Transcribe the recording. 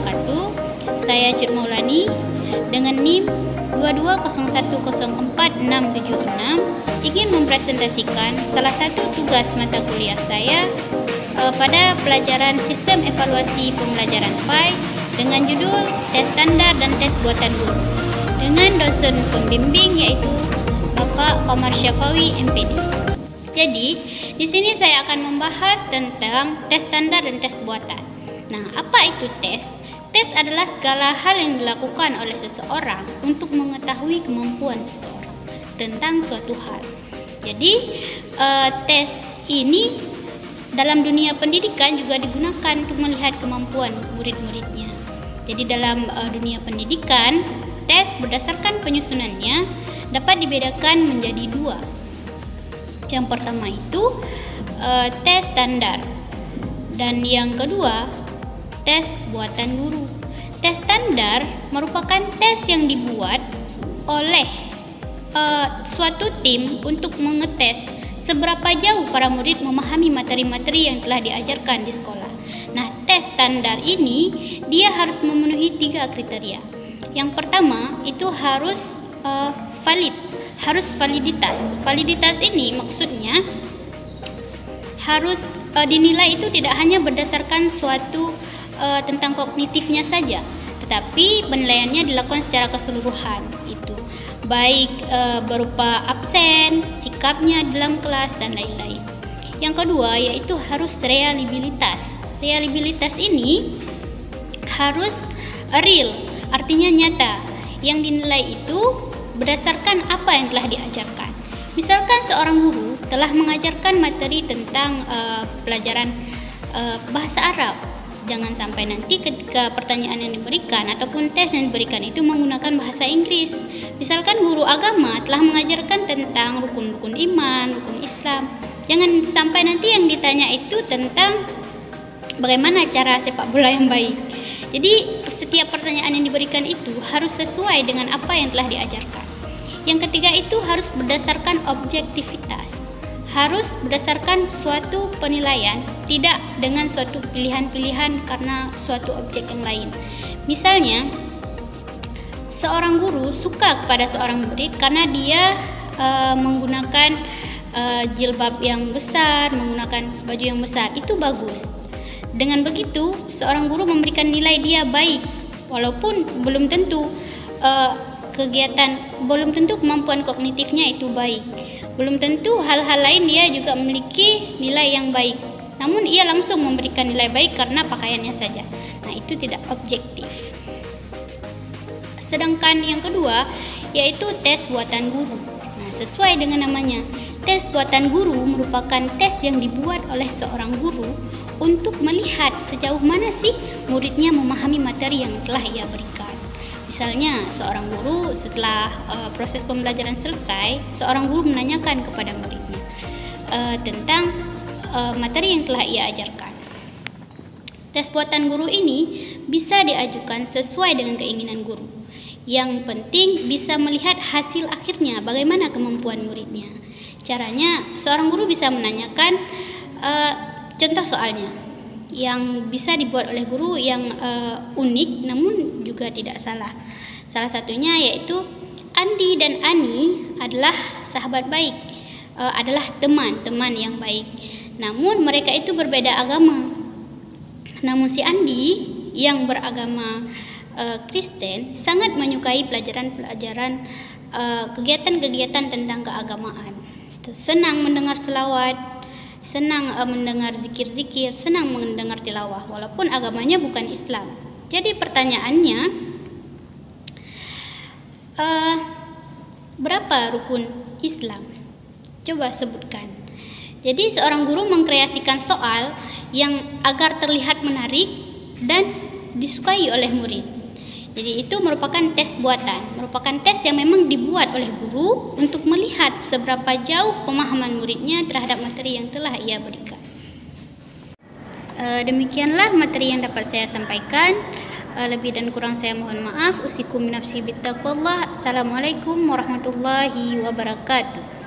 wabarakatuh. Saya Cut Maulani dengan NIM 2201046676 ingin mempresentasikan salah satu tugas mata kuliah saya pada pelajaran Sistem Evaluasi Pembelajaran PAI dengan judul Tes Standar dan Tes Buatan Guru dengan dosen pembimbing yaitu Bapak Omar Syafawi MPD. Jadi, di sini saya akan membahas tentang tes standar dan tes buatan. Nah, apa itu tes? Tes adalah segala hal yang dilakukan oleh seseorang untuk mengetahui kemampuan seseorang tentang suatu hal. Jadi, tes ini dalam dunia pendidikan juga digunakan untuk melihat kemampuan murid-muridnya. Jadi, dalam dunia pendidikan, tes berdasarkan penyusunannya dapat dibedakan menjadi dua. Yang pertama itu tes standar dan yang kedua tes buatan guru. Tes standar merupakan tes yang dibuat oleh suatu tim untuk mengetes seberapa jauh para murid memahami materi-materi yang telah diajarkan di sekolah. Nah, tes standar ini dia harus memenuhi 3 kriteria. Yang pertama itu harus harus validitas. Validitas ini maksudnya harus dinilai itu tidak hanya berdasarkan suatu tentang kognitifnya saja, tetapi penilaiannya dilakukan secara keseluruhan, itu baik berupa absen, sikapnya dalam kelas dan lain-lain. Yang kedua yaitu harus reliabilitas. Reliabilitas ini harus real, artinya nyata. Yang dinilai itu berdasarkan apa yang telah diajarkan. Misalkan seorang guru telah mengajarkan materi tentang pelajaran bahasa Arab. Jangan sampai nanti ketika pertanyaan yang diberikan ataupun tes yang diberikan itu menggunakan bahasa Inggris. Misalkan guru agama telah mengajarkan tentang rukun-rukun iman, rukun Islam. Jangan sampai nanti yang ditanya itu tentang bagaimana cara sepak bola yang baik. Jadi setiap pertanyaan yang diberikan itu harus sesuai dengan apa yang telah diajarkan. Yang ketiga itu harus berdasarkan objektivitas. Harus berdasarkan suatu penilaian, tidak dengan suatu pilihan-pilihan karena suatu objek yang lain. Misalnya, seorang guru suka kepada seorang murid karena dia menggunakan jilbab yang besar, menggunakan baju yang besar, itu bagus. Dengan begitu, seorang guru memberikan nilai dia baik, walaupun belum tentu belum tentu kemampuan kognitifnya itu baik. Belum tentu hal-hal lain dia juga memiliki nilai yang baik. Namun ia langsung memberikan nilai baik karena pakaiannya saja. Nah, itu tidak objektif. Sedangkan yang kedua yaitu tes buatan guru. Nah, sesuai dengan namanya, tes buatan guru merupakan tes yang dibuat oleh seorang guru untuk melihat sejauh mana sih muridnya memahami materi yang telah ia berikan. Misalnya, seorang guru setelah proses pembelajaran selesai, seorang guru menanyakan kepada muridnya tentang materi yang telah ia ajarkan. Tes buatan guru ini bisa diajukan sesuai dengan keinginan guru. Yang penting bisa melihat hasil akhirnya, bagaimana kemampuan muridnya. Caranya, seorang guru bisa menanyakan contoh soalnya yang bisa dibuat oleh guru yang unik namun juga tidak salah. Salah satunya yaitu Andi dan Ani adalah sahabat baik, adalah teman-teman yang baik. Namun mereka itu berbeda agama. Namun si Andi yang beragama Kristen sangat menyukai pelajaran-pelajaran kegiatan-kegiatan tentang keagamaan. Senang mendengar selawat, senang mendengar zikir-zikir, senang mendengar tilawah walaupun agamanya bukan Islam. Jadi pertanyaannya, berapa rukun Islam? Coba sebutkan. Jadi seorang guru mengkreasikan soal yang agar terlihat menarik dan disukai oleh murid. Jadi itu merupakan tes buatan, merupakan tes yang memang dibuat oleh guru untuk melihat seberapa jauh pemahaman muridnya terhadap materi yang telah ia berikan. Demikianlah materi yang dapat saya sampaikan. Lebih dan kurang saya mohon maaf. Usikum nafsi bittaqwallah. Assalamualaikum warahmatullahi wabarakatuh.